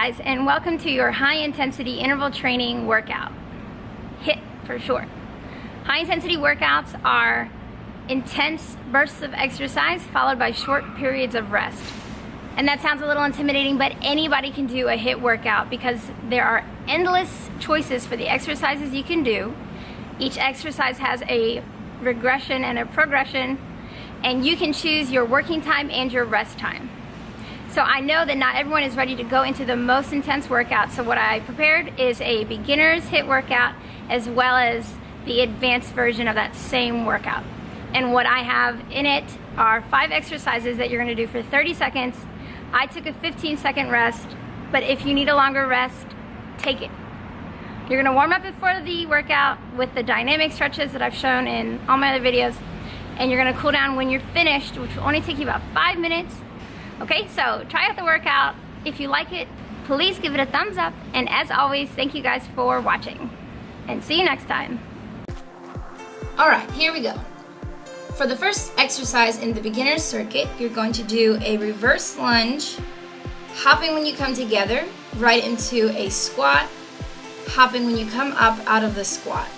guys, and welcome to your high intensity interval training workout. HIIT for short. High intensity workouts are intense bursts of exercise followed by short periods of rest. And that sounds a little intimidating, but anybody can do a HIIT workout because there are endless choices for the exercises you can do. Each exercise has a regression and a progression, and you can choose your working time and your rest time. So I know that not everyone is ready to go into the most intense workout, so what I prepared is a beginner's HIIT workout as well as the advanced version of that same workout. And what I have in it are 5 exercises that you're going to do for 30 seconds. I took a 15-second rest, but if you need a longer rest, take it. You're going to warm up before the workout with the dynamic stretches that I've shown in all my other videos, and you're going to cool down when you're finished, which will only take you about 5 minutes. Okay, so try out the workout. If you like it, please give it a thumbs up. And as always, thank you guys for watching. And see you next time. All right, here we go. For the first exercise in the beginner's circuit, you're going to do a reverse lunge, hopping when you come together, right into a squat, hopping when you come up out of the squat.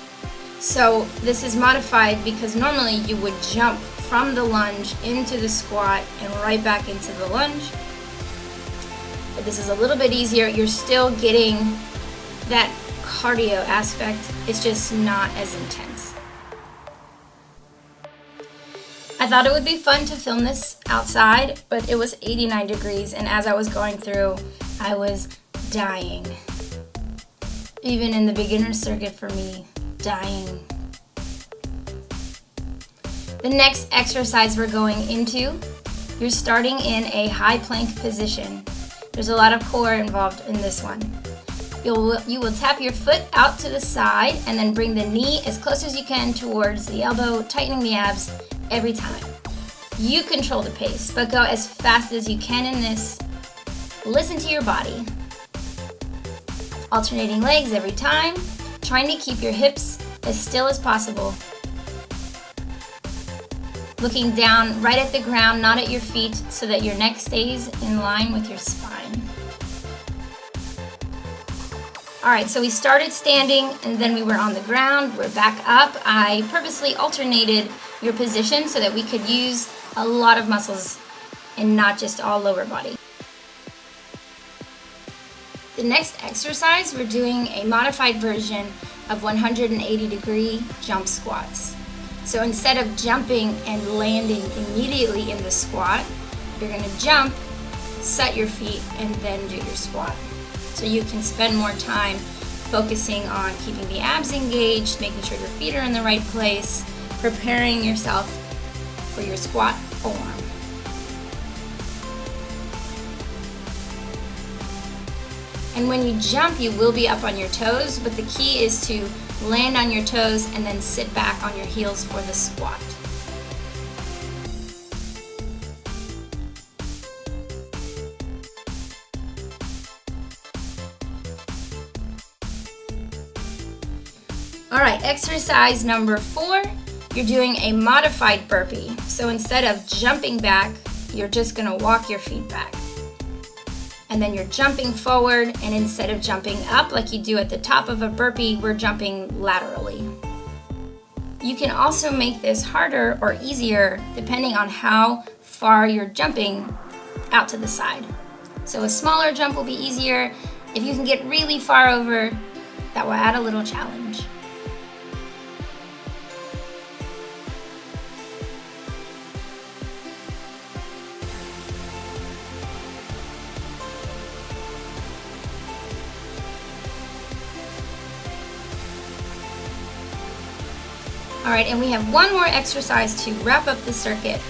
So this is modified because normally you would jump from the lunge into the squat and right back into the lunge. But this is a little bit easier. You're still getting that cardio aspect. It's just not as intense. I thought it would be fun to film this outside, but it was 89 degrees, and as I was going through, I was dying. Even in the beginner circuit for me, dying. The next exercise we're going into, you're starting in a high plank position. There's a lot of core involved in this one. You will tap your foot out to the side and then bring the knee as close as you can towards the elbow, tightening the abs every time. You control the pace, but go as fast as you can in this. Listen to your body. Alternating legs every time, trying to keep your hips as still as possible. Looking down right at the ground, not at your feet, so that your neck stays in line with your spine. All right, so we started standing and then we were on the ground. We're back up. I purposely alternated your position so that we could use a lot of muscles and not just all lower body. The next exercise, we're doing a modified version of 180-degree jump squats. So instead of jumping and landing immediately in the squat, you're going to jump, set your feet, and then do your squat. So you can spend more time focusing on keeping the abs engaged, making sure your feet are in the right place, preparing yourself for your squat form. And when you jump, you will be up on your toes, but the key is to land on your toes and then sit back on your heels for the squat. All right, exercise number 4, you're doing a modified burpee. So instead of jumping back, you're just gonna walk your feet back. And then you're jumping forward, and instead of jumping up like you do at the top of a burpee, we're jumping laterally. You can also make this harder or easier depending on how far you're jumping out to the side. So a smaller jump will be easier. If you can get really far over, that will add a little challenge. All right, and we have one more exercise to wrap up the circuit.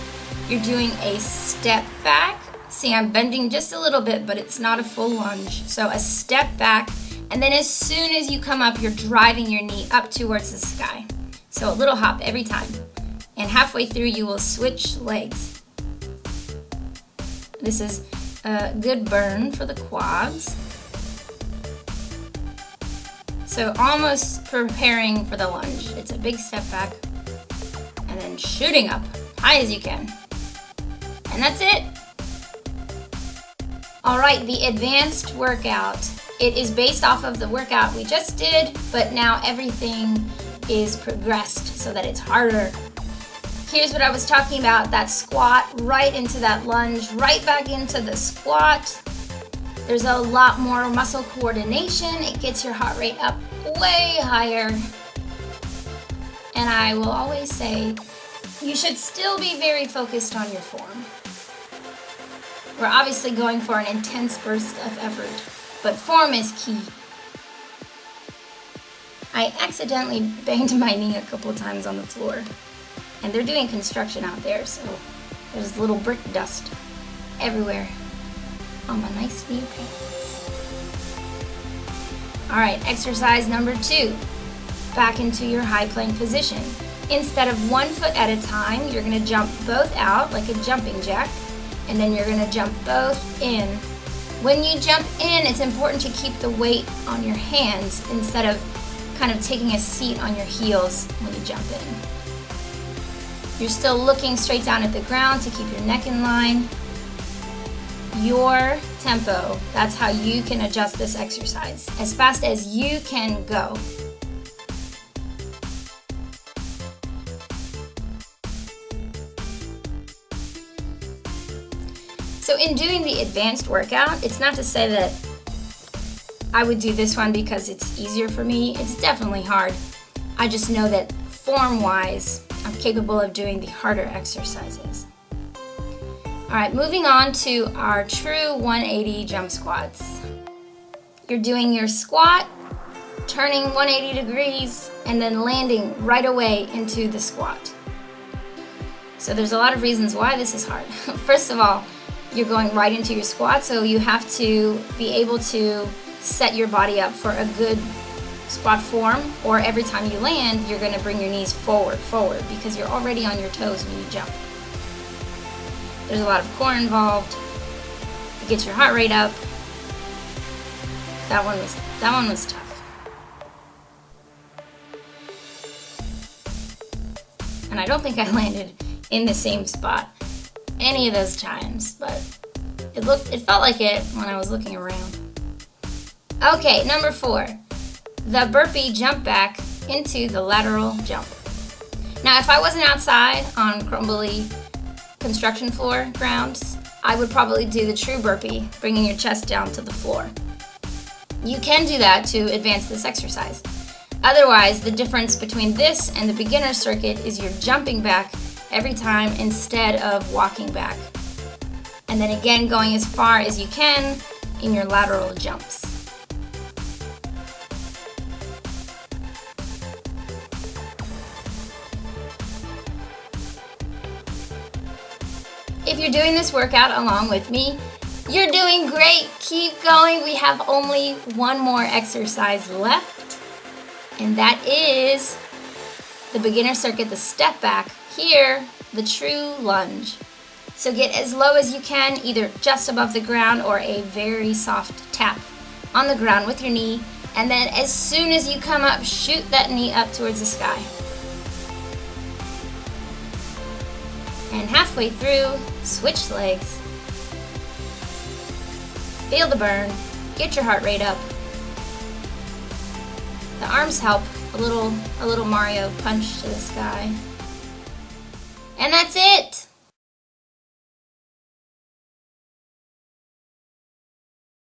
You're doing a step back. See, I'm bending just a little bit, but it's not a full lunge. So a step back, and then as soon as you come up, you're driving your knee up towards the sky. So a little hop every time. And halfway through, you will switch legs. This is a good burn for the quads. So almost preparing for the lunge. It's a big step back and then shooting up high as you can. And that's it. All right, the advanced workout. It is based off of the workout we just did, but now everything is progressed so that it's harder. Here's what I was talking about, that squat, right into that lunge, right back into the squat. There's a lot more muscle coordination. It gets your heart rate up way higher. And I will always say, you should still be very focused on your form. We're obviously going for an intense burst of effort, but form is key. I accidentally banged my knee a couple times on the floor, and they're doing construction out there, so there's little brick dust everywhere on my nice new pants. All right, exercise number 2. Back into your high plank position. Instead of 1 foot at a time, you're gonna jump both out like a jumping jack, and then you're gonna jump both in. When you jump in, it's important to keep the weight on your hands instead of kind of taking a seat on your heels when you jump in. You're still looking straight down at the ground to keep your neck in line. Your tempo, that's how you can adjust this exercise, as fast as you can go. So in doing the advanced workout, it's not to say that I would do this one because it's easier for me. It's definitely hard. I just know that form-wise, I'm capable of doing the harder exercises. All right, moving on to our true 180 jump squats. You're doing your squat, turning 180 degrees, and then landing right away into the squat. So there's a lot of reasons why this is hard. First of all, you're going right into your squat, so you have to be able to set your body up for a good squat form, or every time you land, you're gonna bring your knees forward, because you're already on your toes when you jump. There's a lot of core involved. It gets your heart rate up. That one was tough. And I don't think I landed in the same spot any of those times, but it felt like it when I was looking around. Okay, number 4, the burpee jump back into the lateral jump. Now, if I wasn't outside on crumbly construction floor grounds, I would probably do the true burpee, bringing your chest down to the floor. You can do that to advance this exercise. Otherwise, the difference between this and the beginner circuit is you're jumping back every time instead of walking back. And then again, going as far as you can in your lateral jumps. If you're doing this workout along with me, you're doing great. Keep going. We have only one more exercise left, and that is the beginner circuit, the step back. Here, the true lunge. So get as low as you can, either just above the ground or a very soft tap on the ground with your knee, and then as soon as you come up, shoot that knee up towards the sky. And halfway through, switch legs. Feel the burn, get your heart rate up. The arms help, a little Mario punch to the sky. And that's it.